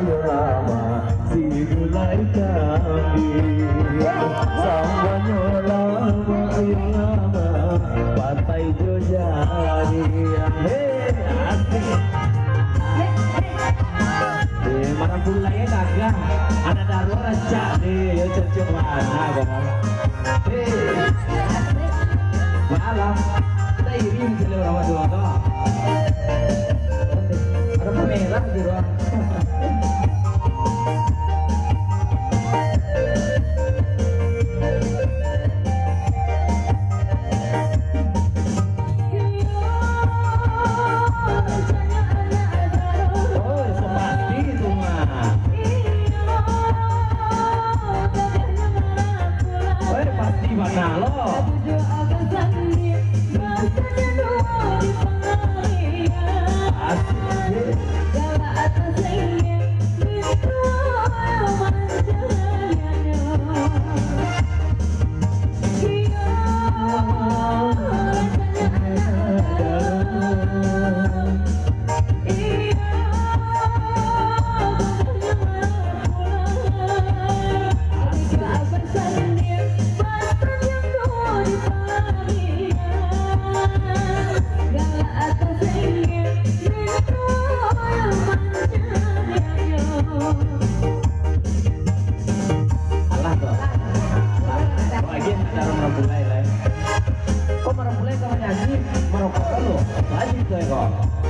ayo lama si mulai kami samanya lama ayo lama pantai Jojari hei asik mana pula ya dagang anak darurat raja nih ya cocok mana bang malam kita iring ke lewat dua ada pemerah di ruang mana lo? Kok marah mulai kamu nyanyi merokok lo? Lanjut kok.